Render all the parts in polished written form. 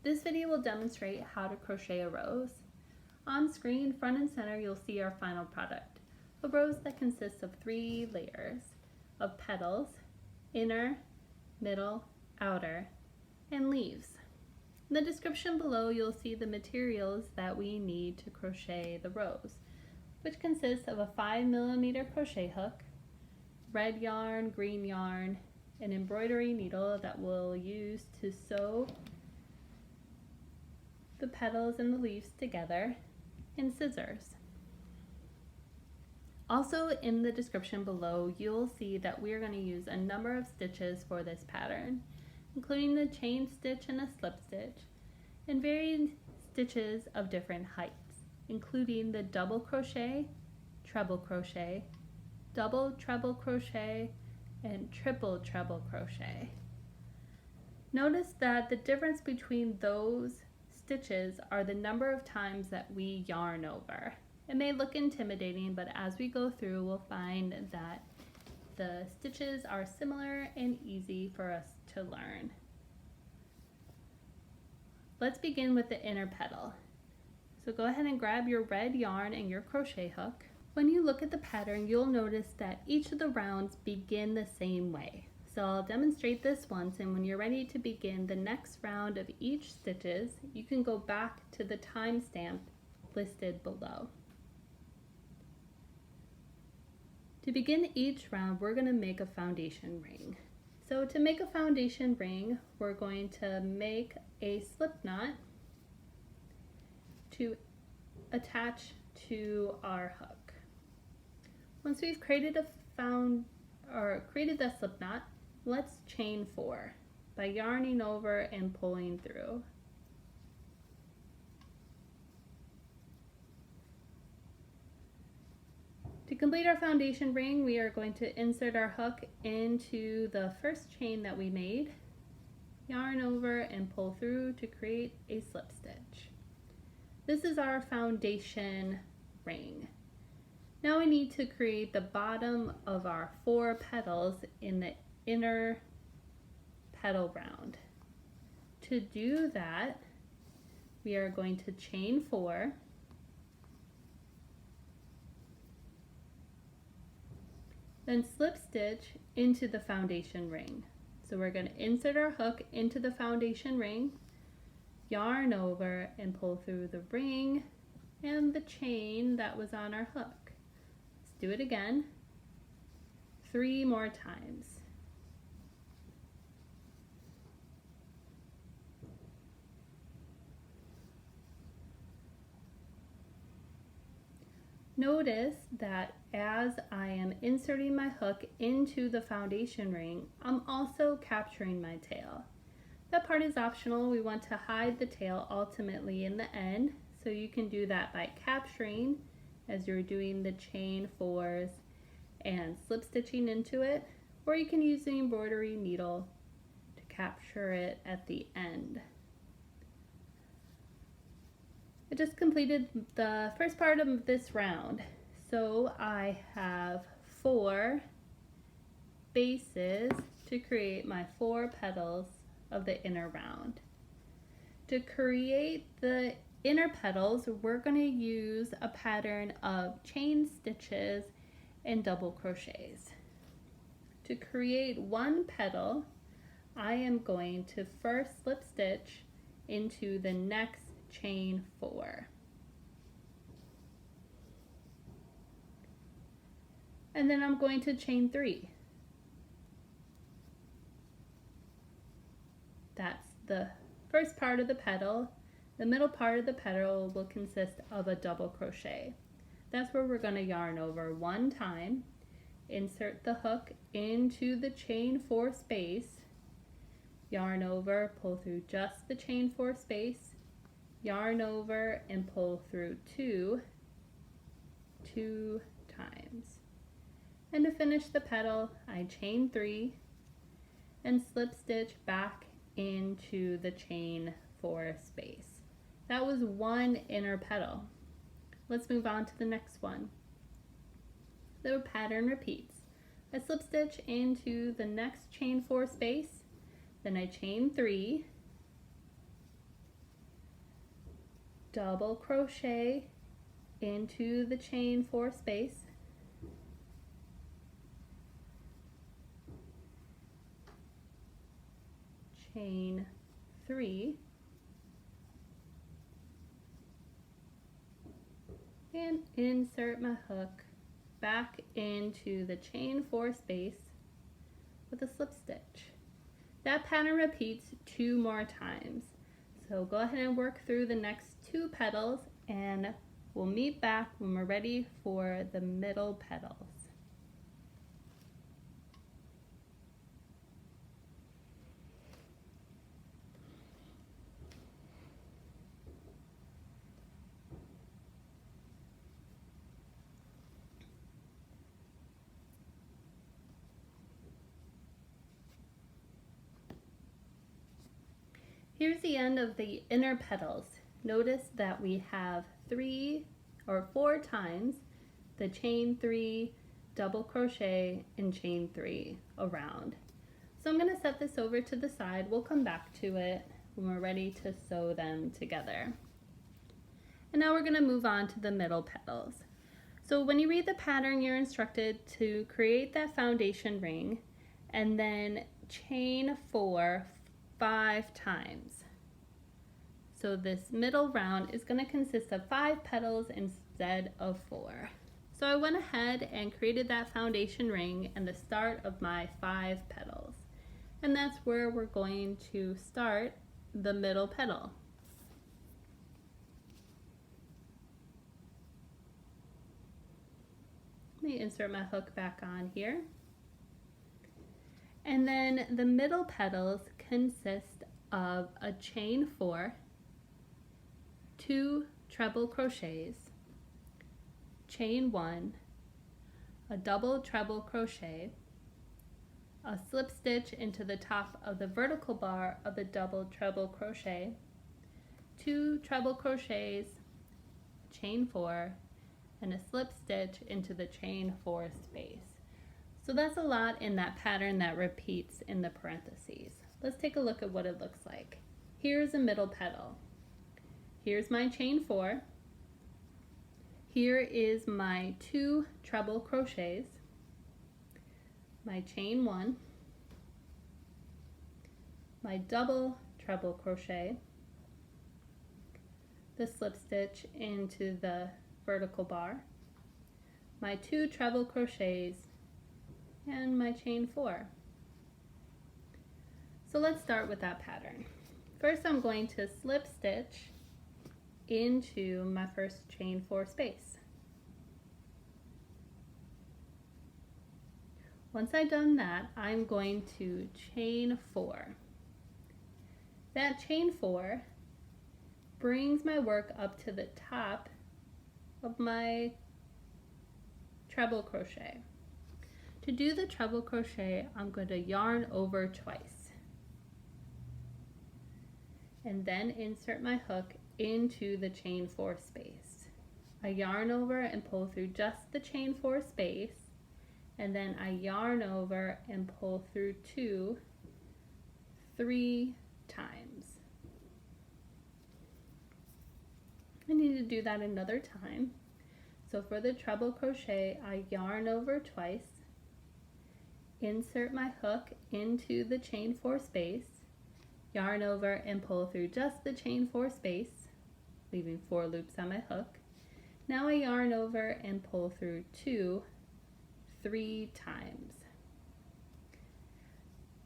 This video will demonstrate how to crochet a rose. On screen, front and center, you'll see our final product, a rose that consists of 3 layers of petals, inner, middle, outer, and leaves. In the description below, you'll see the materials that we need to crochet the rose, which consists of a 5mm crochet hook, red yarn, green yarn, an embroidery needle that we'll use to sew the petals and the leaves together, and scissors. Also in the description below, you'll see that we're going to use a number of stitches for this pattern, including the chain stitch and a slip stitch, and varied stitches of different heights, including the double crochet, treble crochet, double treble crochet, and triple treble crochet. Notice that the difference between those stitches are the number of times that we yarn over. It may look intimidating, but as we go through, we'll find that the stitches are similar and easy for us to learn. Let's begin with the inner petal. So go ahead and grab your red yarn and your crochet hook. When you look at the pattern, you'll notice that each of the rounds begin the same way. So I'll demonstrate this once, and when you're ready to begin the next round of each stitches, you can go back to the timestamp listed below. To begin each round, we're going to make a foundation ring. So to make a foundation ring, we're going to make a slip knot to attach to our hook. Once we've created the slip knot, let's chain 4 by yarning over and pulling through. To complete our foundation ring, we are going to insert our hook into the first chain that we made, yarn over and pull through to create a slip stitch. This is our foundation ring. Now we need to create the bottom of our 4 petals in the inner petal round. To do that, we are going to chain 4, then slip stitch into the foundation ring. So we're going to insert our hook into the foundation ring, yarn over and pull through the ring and the chain that was on our hook. Let's do it again 3 more times. Notice that as I am inserting my hook into the foundation ring, I'm also capturing my tail. That part is optional. We want to hide the tail ultimately in the end, so you can do that by capturing as you're doing the chain 4s and slip stitching into it, or you can use the embroidery needle to capture it at the end. I just completed the first part of this round, so I have 4 bases to create my 4 petals of the inner round. To create the inner petals, we're going to use a pattern of chain stitches and double crochets. To create 1 petal, I am going to first slip stitch into the next chain 4. And then I'm going to chain 3. That's the first part of the petal. The middle part of the petal will consist of a double crochet. That's where we're going to yarn over 1 time, insert the hook into the chain 4 space, yarn over, pull through just the chain 4 space, yarn over and pull through 2 times. And to finish the petal, I chain 3 and slip stitch back into the chain 4 space. That was 1 inner petal. Let's move on to the next one. The pattern repeats. I slip stitch into the next chain 4 space, then I chain 3, double crochet into the chain 4 space, chain 3, and insert my hook back into the chain 4 space with a slip stitch. That pattern repeats 2 more times. So go ahead and work through the next 2 petals, and we'll meet back when we're ready for the middle petals. Here's the end of the inner petals. Notice that we have 3 or 4 times the chain 3, double crochet, and chain 3 around. So I'm going to set this over to the side. We'll come back to it when we're ready to sew them together. And now we're going to move on to the middle petals. So when you read the pattern, you're instructed to create that foundation ring and then chain 4 5 times. So this middle round is going to consist of 5 petals instead of 4. So I went ahead and created that foundation ring and the start of my 5 petals. And that's where we're going to start the middle petal. Let me insert my hook back on here. And then the middle petals consist of a chain 4, 2 treble crochets, chain 1, a double treble crochet, a slip stitch into the top of the vertical bar of the double treble crochet, 2 treble crochets, chain 4, and a slip stitch into the chain 4 space. So that's a lot in that pattern that repeats in the parentheses. Let's take a look at what it looks like. Here's a middle petal. Here's my chain 4. Here is my 2 treble crochets, my chain 1, my double treble crochet, the slip stitch into the vertical bar, my 2 treble crochets, and my chain 4. So let's start with that pattern. First I'm going to slip stitch into my first chain 4 space. Once I've done that, I'm going to chain 4. That chain 4 brings my work up to the top of my treble crochet. To do the treble crochet, I'm going to yarn over twice and then insert my hook into the chain 4 space. I yarn over and pull through just the chain 4 space, and then I yarn over and pull through 2 3 times. I need to do that another time. So for the treble crochet, I yarn over twice, insert my hook into the chain 4 space, yarn over and pull through just the chain 4 space, leaving 4 loops on my hook. Now I yarn over and pull through 2 3 times.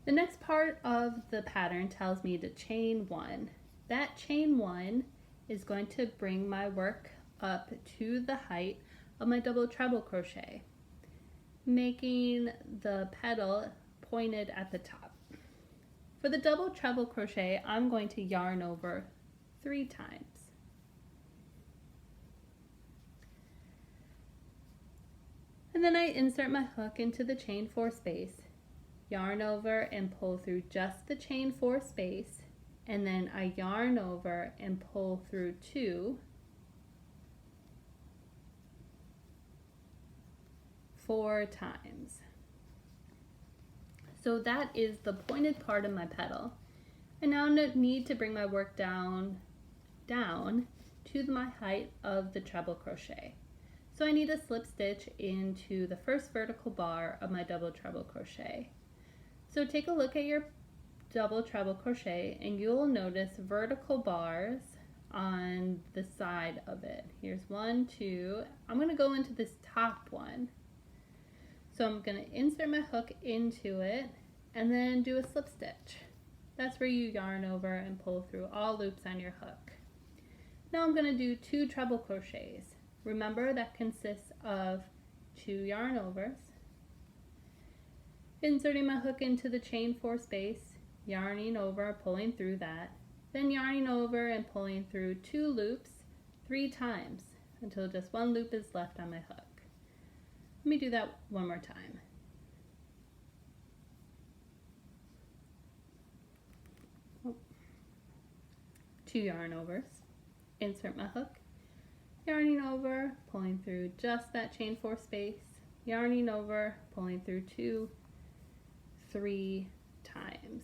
The next part of the pattern tells me to chain 1. That chain 1 is going to bring my work up to the height of my double treble crochet, making the petal pointed at the top. For the double treble crochet, I'm going to yarn over 3 times. And then I insert my hook into the chain 4 space, yarn over and pull through just the chain 4 space, and then I yarn over and pull through 2 4 times. So that is the pointed part of my petal. I now need to bring my work down to my height of the treble crochet. So I need a slip stitch into the first vertical bar of my double treble crochet. So take a look at your double treble crochet and you'll notice vertical bars on the side of it. Here's 1, 2. I'm going to go into this top one. So I'm going to insert my hook into it and then do a slip stitch. That's where you yarn over and pull through all loops on your hook. Now I'm going to do 2 treble crochets. Remember, that consists of 2 yarn overs, inserting my hook into the chain 4 space, yarning over, pulling through that, then yarning over and pulling through 2 loops 3 times until just 1 loop is left on my hook. Let me do that one more time. Oh. 2 yarn overs, insert my hook, yarning over, pulling through just that chain 4 space, yarning over, pulling through 2, 3 times.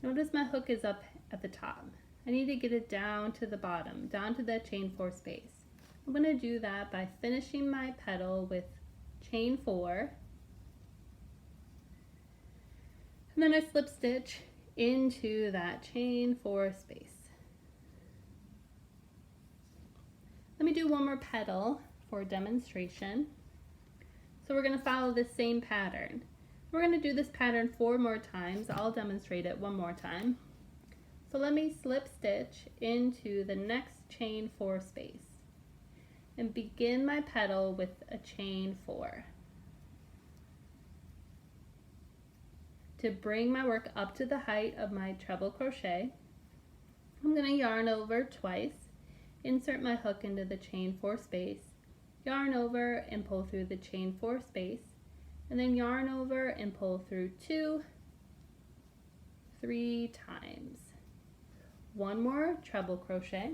Notice my hook is up at the top. I need to get it down to the bottom, down to that chain 4 space. I'm going to do that by finishing my petal with chain 4, and then I slip stitch into that chain 4 space. Let me do one more petal for demonstration. So we're going to follow this same pattern. We're going to do this pattern 4 more times. I'll demonstrate it one more time. So let me slip stitch into the next chain 4 space and begin my petal with a chain 4. To bring my work up to the height of my treble crochet, I'm going to yarn over twice, insert my hook into the chain 4 space, yarn over and pull through the chain 4 space, and then yarn over and pull through 2, 3 times. One more treble crochet.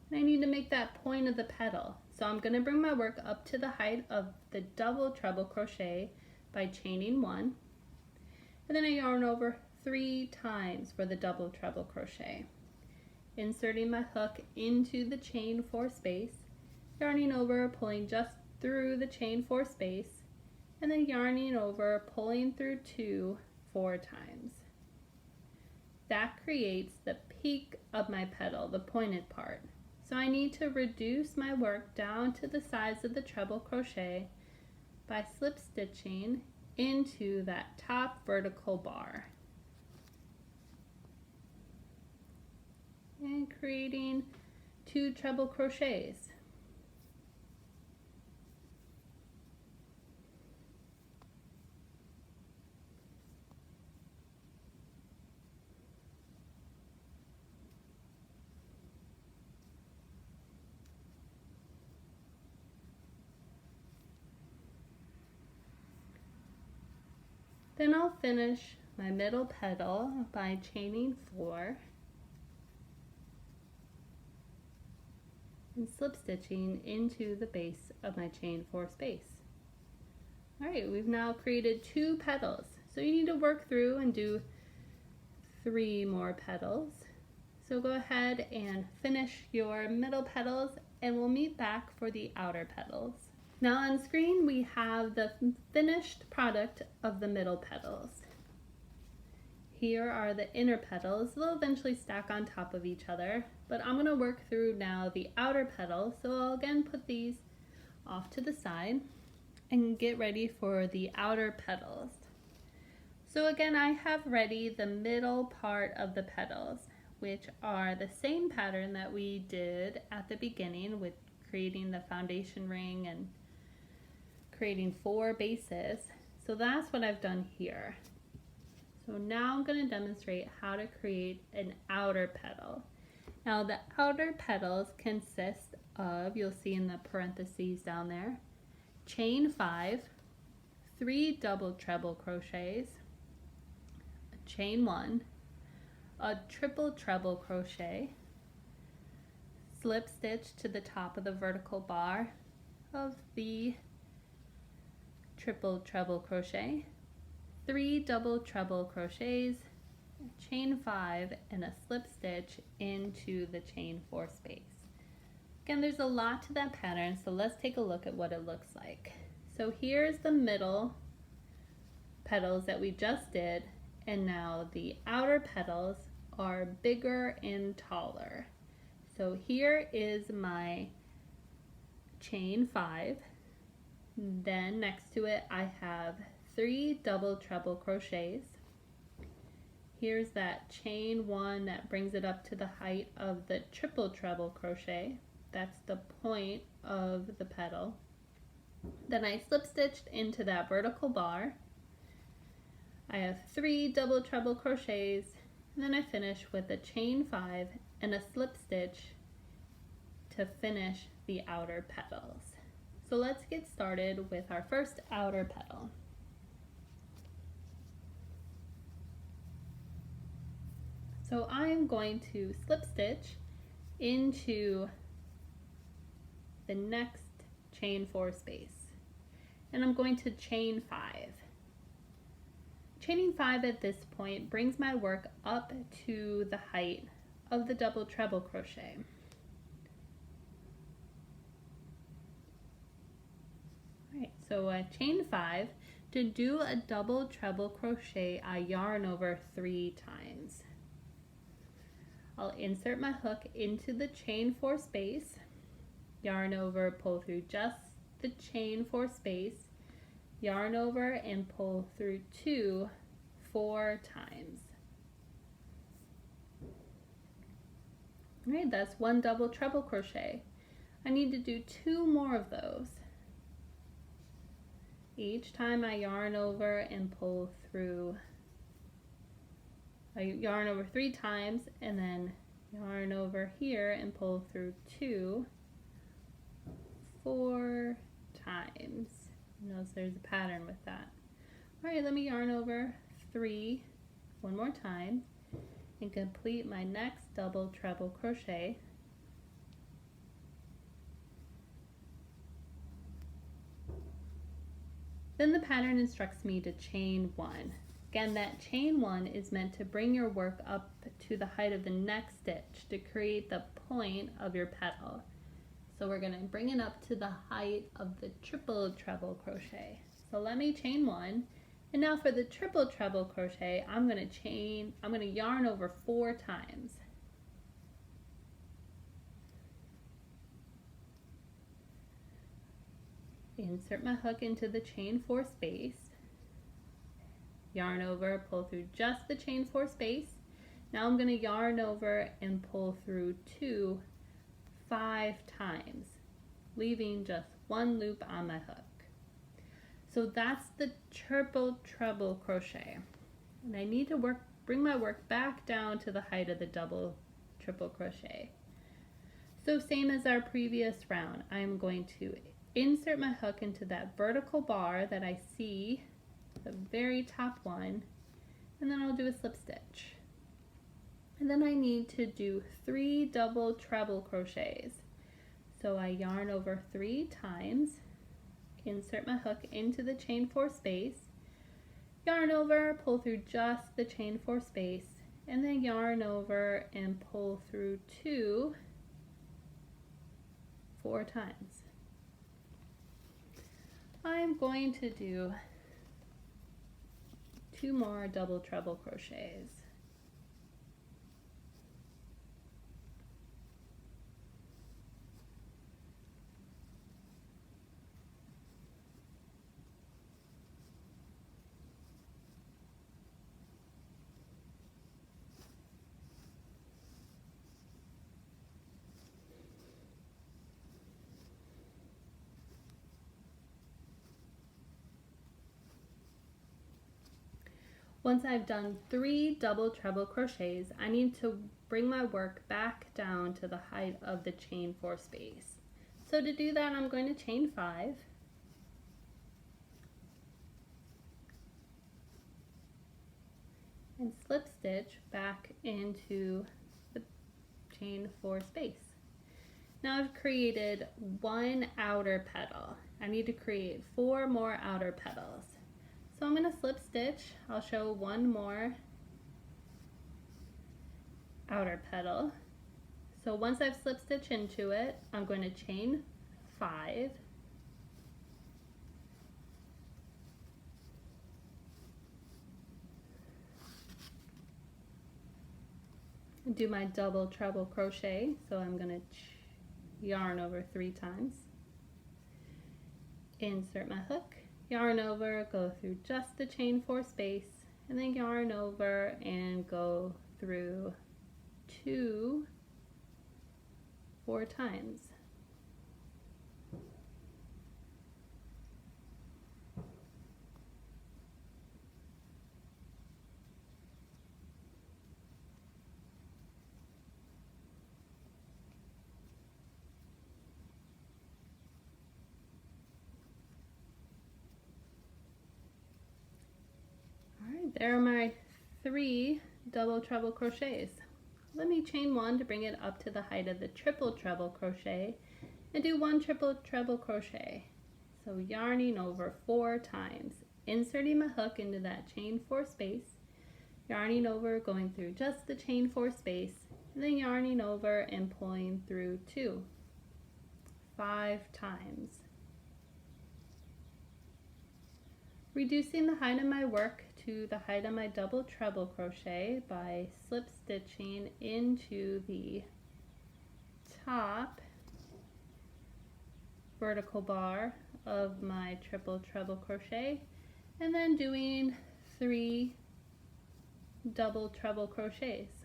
And I need to make that point of the petal. So I'm going to bring my work up to the height of the double treble crochet by chaining 1. And then I yarn over 3 times for the double treble crochet. Inserting my hook into the chain 4 space, yarning over, pulling just through the chain 4 space, and then yarning over, pulling through 2 4 times. That creates the peak of my petal, the pointed part. So I need to reduce my work down to the size of the treble crochet by slip stitching into that top vertical bar and creating 2 treble crochets. Then I'll finish my middle petal by chaining 4 and slip stitching into the base of my chain 4 space. Alright, we've now created 2 petals. So you need to work through and do 3 more petals. So go ahead and finish your middle petals and we'll meet back for the outer petals. Now on screen we have the finished product of the middle petals. Here are the inner petals. They'll eventually stack on top of each other, but I'm going to work through now the outer petals. So I'll again put these off to the side and get ready for the outer petals. So again, I have ready the middle part of the petals, which are the same pattern that we did at the beginning with creating the foundation ring and creating 4 bases. So that's what I've done here. So now I'm going to demonstrate how to create an outer petal. Now the outer petals consist of, you'll see in the parentheses down there, chain 5, 3 double treble crochets, a chain 1, a triple treble crochet, slip stitch to the top of the vertical bar, of the triple treble crochet, 3 double treble crochets, chain 5, and a slip stitch into the chain 4 space. Again, there's a lot to that pattern, so let's take a look at what it looks like. So here's the middle petals that we just did, and now the outer petals are bigger and taller. So here is my chain 5, then next to it I have 3 double treble crochets. Here's that chain 1 that brings it up to the height of the triple treble crochet. That's the point of the petal. Then I slip stitched into that vertical bar. I have 3 double treble crochets, and then I finish with a chain 5 and a slip stitch to finish the outer petals. So let's get started with our first outer petal. So I'm going to slip stitch into the next chain 4 space, and I'm going to chain 5. Chaining 5 at this point brings my work up to the height of the double treble crochet. Alright, so I chain 5. To do a double treble crochet, I yarn over 3 times. I'll insert my hook into the chain 4 space, yarn over, pull through just the chain 4 space, yarn over and pull through 2 4 times. Alright, that's 1 double treble crochet. I need to do 2 more of those. Each time I yarn over and pull through, I yarn over 3 times and then yarn over here and pull through 2 4 times. Notice there's a pattern with that. Alright, let me yarn over 3 one more time and complete my next double treble crochet. Then the pattern instructs me to chain 1. Again, that chain 1 is meant to bring your work up to the height of the next stitch to create the point of your petal. So we're going to bring it up to the height of the triple treble crochet. So let me chain 1. And now for the triple treble crochet, I'm going to yarn over 4 times. Insert my hook into the chain 4 space. Yarn over, pull through just the chain 4 space. Now I'm going to yarn over and pull through 2 5 times, leaving just 1 loop on my hook. So that's the triple treble crochet. And I need to bring my work back down to the height of the double triple crochet. So same as our previous round, I'm going to insert my hook into that vertical bar that I see, the very top one, and then I'll do a slip stitch. And then I need to do 3 double treble crochets. So I yarn over 3 times, insert my hook into the chain 4 space, yarn over, pull through just the chain 4 space, and then yarn over and pull through 2 4 times. I'm going to do 2 more double treble crochets. Once I've done 3 double treble crochets, I need to bring my work back down to the height of the chain 4 space. So to do that, I'm going to chain 5. And slip stitch back into the chain 4 space. Now I've created one outer petal. I need to create 4 more outer petals. So I'm going to slip stitch. I'll show one more outer petal. So once I've slip stitched into it, I'm going to chain 5. Do my double treble crochet. So I'm going to yarn over 3 times. Insert my hook, yarn over, go through just the chain 4 space, and then yarn over and go through 2 4 times. Alright, there are my 3 double treble crochets. Let me chain 1 to bring it up to the height of the triple treble crochet and do 1 triple treble crochet. So yarning over 4 times, inserting my hook into that chain 4 space, yarning over, going through just the chain 4 space, and then yarning over and pulling through 2 5 times. Reducing the height of my work to the height of my double treble crochet by slip stitching into the top vertical bar of my triple treble crochet, and then doing 3 double treble crochets.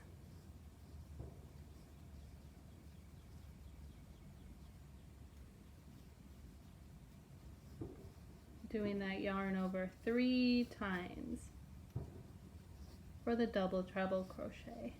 Doing that yarn over 3 times for the double treble crochet.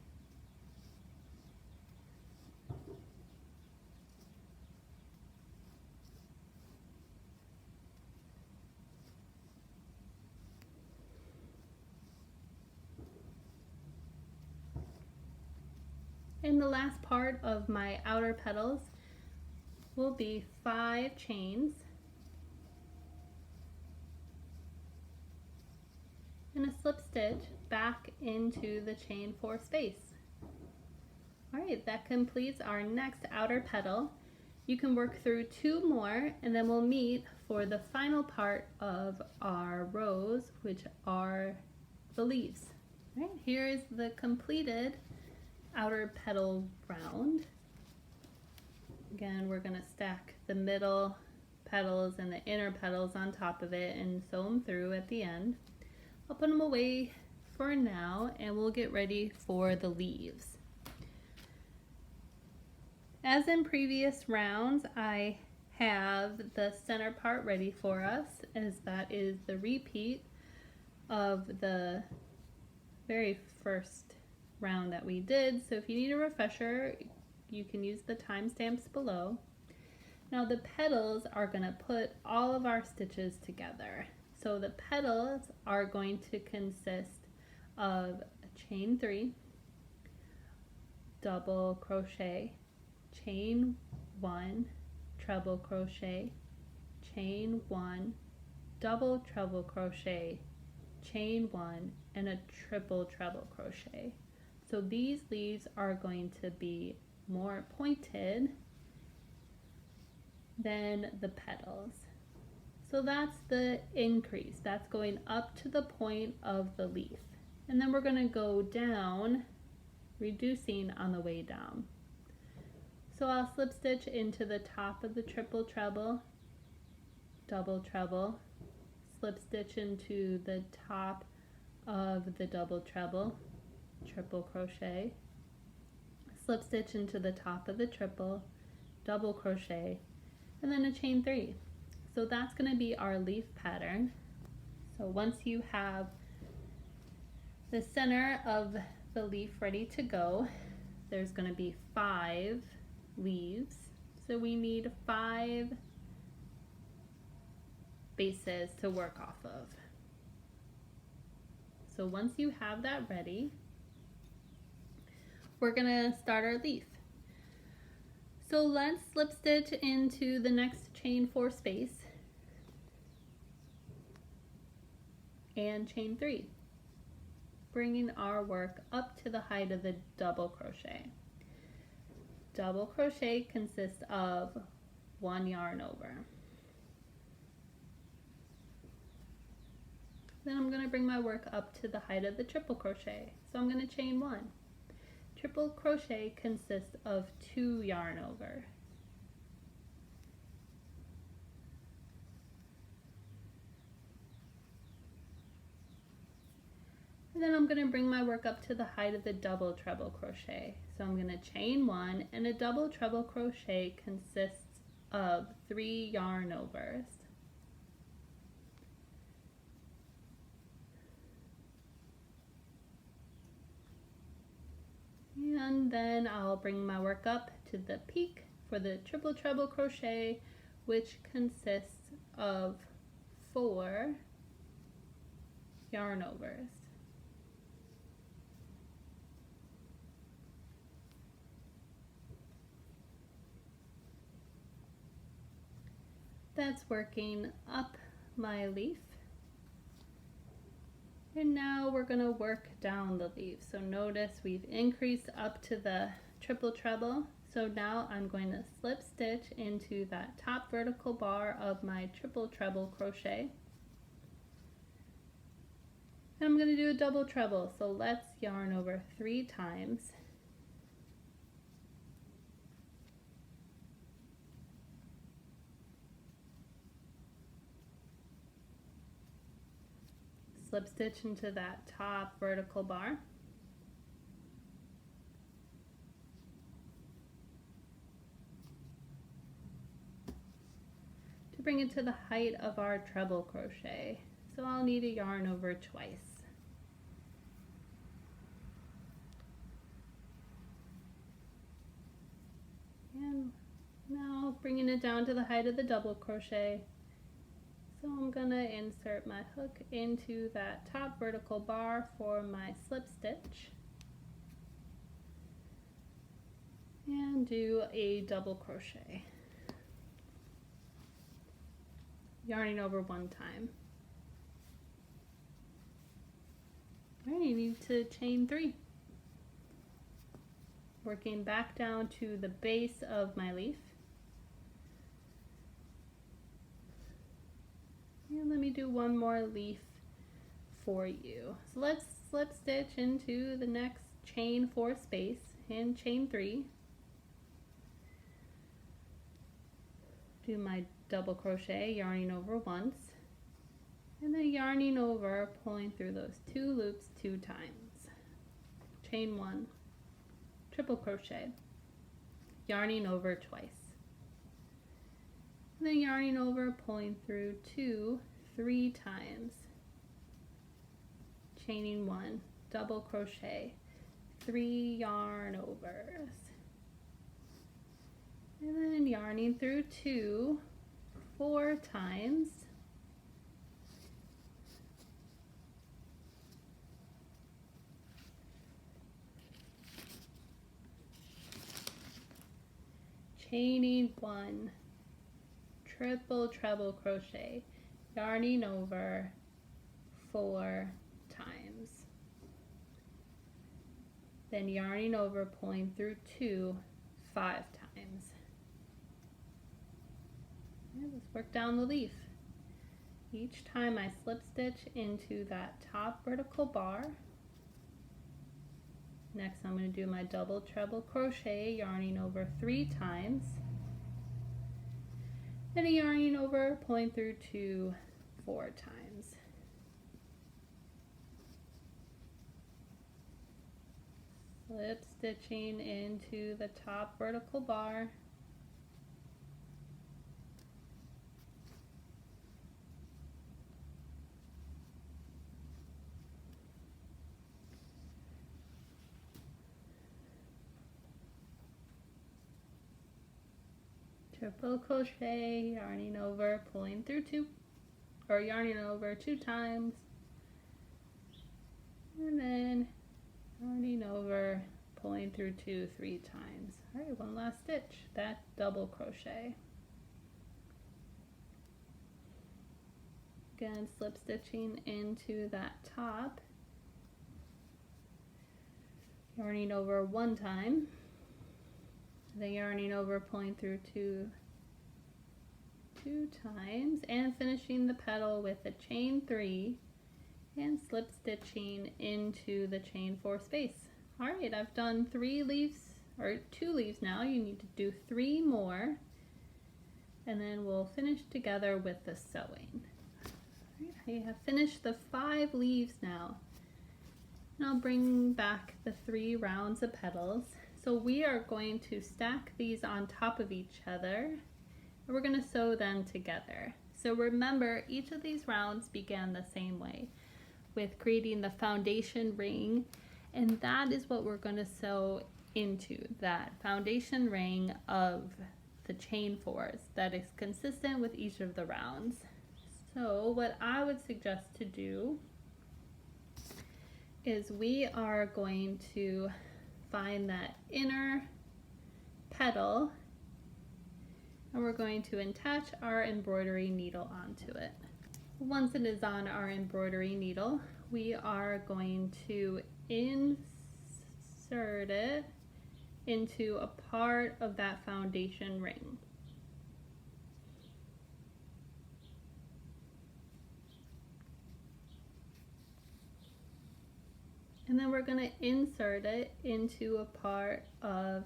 And the last part of my outer petals will be 5 chains and a slip stitch back into the chain 4 space. Alright, that completes our next outer petal. You can work through 2 more and then we'll meet for the final part of our rows, which are the leaves. Alright, here is the completed outer petal round. Again, we're going to stack the middle petals and the inner petals on top of it and sew them through at the end. I'll put them away for now and we'll get ready for the leaves. As in previous rounds, I have the center part ready for us, as that is the repeat of the very first round that we did. So if you need a refresher, you can use the timestamps below. Now the petals are going to put all of our stitches together. So the petals are going to consist of a chain 3, double crochet, chain 1, treble crochet, chain 1, double treble crochet, chain 1, and a triple treble crochet. So these leaves are going to be more pointed than the petals. So that's the increase. That's going up to the point of the leaf. And then we're going to go down, reducing on the way down. So I'll slip stitch into the top of the triple treble, double treble, slip stitch into the top of the double treble, triple crochet, slip stitch into the top of the triple, double crochet, and then a chain 3. So that's going to be our leaf pattern. So once you have the center of the leaf ready to go, there's going to be 5 leaves. So we need 5 bases to work off of. So once you have that ready, we're going to start our leaf. So let's slip stitch into the next chain 4 space and chain 3, bringing our work up to the height of the double crochet. Double crochet consists of 1 yarn over. Then I'm going to bring my work up to the height of the triple crochet. So I'm going to chain 1. Triple crochet consists of 2 yarn over. And then I'm going to bring my work up to the height of the double treble crochet. So I'm going to chain 1, and a double treble crochet consists of 3 yarn overs. And then I'll bring my work up to the peak for the triple treble crochet, which consists of 4 yarn overs. That's working up my leaf. And now we're going to work down the leaf. So notice we've increased up to the triple treble. So now I'm going to slip stitch into that top vertical bar of my triple treble crochet. And I'm going to do a double treble. So let's yarn over 3 times. Slip stitch into that top vertical bar. To bring it to the height of our treble crochet. So I'll need a yarn over twice. And now bringing it down to the height of the double crochet. So I'm going to insert my hook into that top vertical bar for my slip stitch and do a double crochet, yarning over 1 time. Alright, you need to chain 3, working back down to the base of my leaf. And let me do one more leaf for you. So let's slip stitch into the next chain 4 space and chain 3. Do my double crochet, yarning over once, and then yarning over, pulling through those 2 loops 2 times. Chain 1, triple crochet, yarning over twice. And then yarning over, pulling through 2, 3 times, chaining 1, double crochet, 3 yarn overs, and then yarning through 2, 4 times, chaining 1, triple treble crochet, yarning over 4 times, then yarning over, pulling through 2, 5 times. And let's work down the leaf. Each time I slip stitch into that top vertical bar. Next I'm going to do my double treble crochet, yarning over 3 times. Then a yarning over, pulling through 2, 4 times. Slip stitching into the top vertical bar. Triple crochet, yarning over, pulling through 2, or yarning over 2 times, and then yarning over, pulling through 2 3 times. All right, one last stitch, that double crochet. Again, slip stitching into that top, yarning over 1 time, then yarning over, pulling through 2 times, and finishing the petal with a chain 3 and slip stitching into the chain 4 space. All right, I've done 3 leaves, or 2 leaves now. You need to do 3 more, and then we'll finish together with the sewing. I have finished the 5 leaves now. And I'll bring back the 3 rounds of petals. So we are going to stack these on top of each other, and we're going to sew them together. So remember, each of these rounds began the same way, with creating the foundation ring, and that is what we're going to sew into, that foundation ring of the chain 4s that is consistent with each of the rounds. So what I would suggest to do is we are going to find that inner petal, and we're going to attach our embroidery needle onto it. Once it is on our embroidery needle, we are going to insert it into a part of that foundation ring. And then we're going to insert it into a part of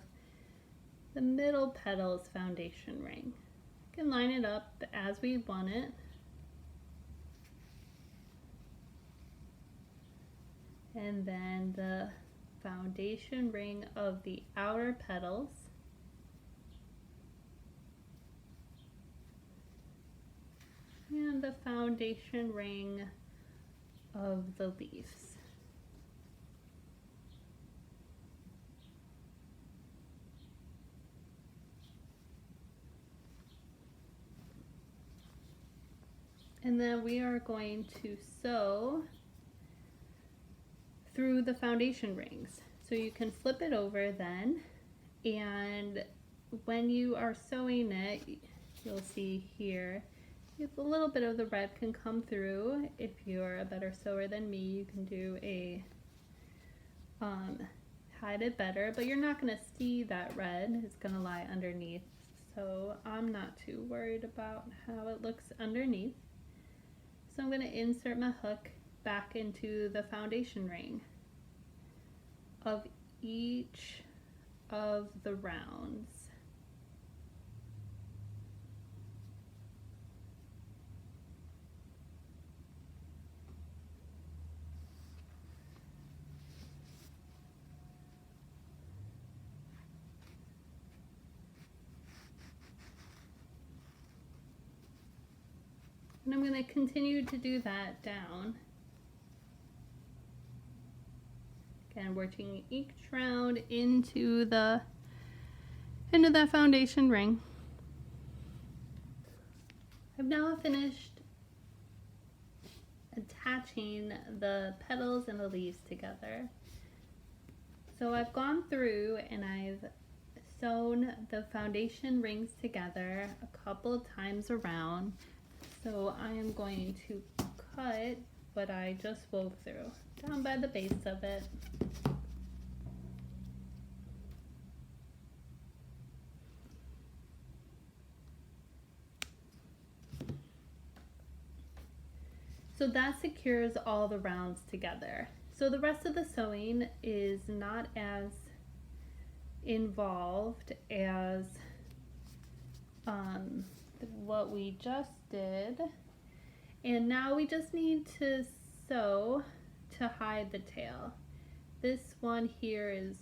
the middle petal's foundation ring. You can line it up as we want it. And then the foundation ring of the outer petals. And the foundation ring of the leaves. And then we are going to sew through the foundation rings. So you can flip it over then, and when you are sewing it, you'll see here, a little bit of the red can come through. If you're a better sewer than me, you can do a hide it better, but you're not going to see that red. It's going to lie underneath. So I'm not too worried about how it looks underneath. So I'm going to insert my hook back into the foundation ring of each of the rounds. And I'm going to continue to do that down. Again, working each round into that foundation ring. I've now finished attaching the petals and the leaves together. So I've gone through and I've sewn the foundation rings together a couple times around. So I am going to cut what I just wove through down by the base of it. So that secures all the rounds together. So the rest of the sewing is not as involved as what we just did. And now we just need to sew to hide the tail. This one here is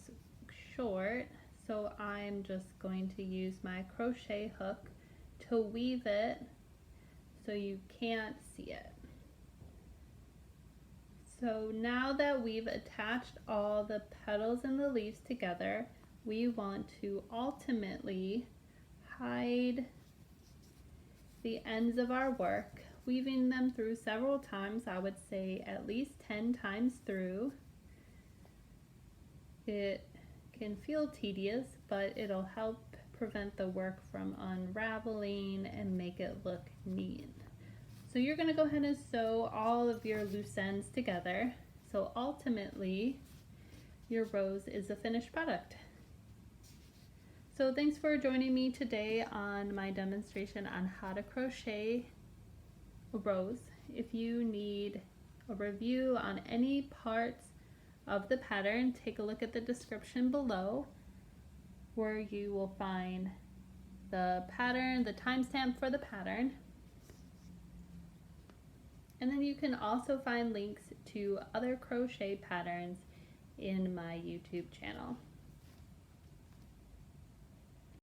short, so I'm just going to use my crochet hook to weave it so you can't see it. So now that we've attached all the petals and the leaves together, we want to ultimately hide the ends of our work, weaving them through several times. I would say at least 10 times through. It can feel tedious, but it'll help prevent the work from unraveling and make it look neat. So you're going to go ahead and sew all of your loose ends together. So ultimately, your rose is a finished product. So thanks for joining me today on my demonstration on how to crochet a rose. If you need a review on any parts of the pattern, take a look at the description below, where you will find the pattern, the timestamp for the pattern, and then you can also find links to other crochet patterns in my YouTube channel.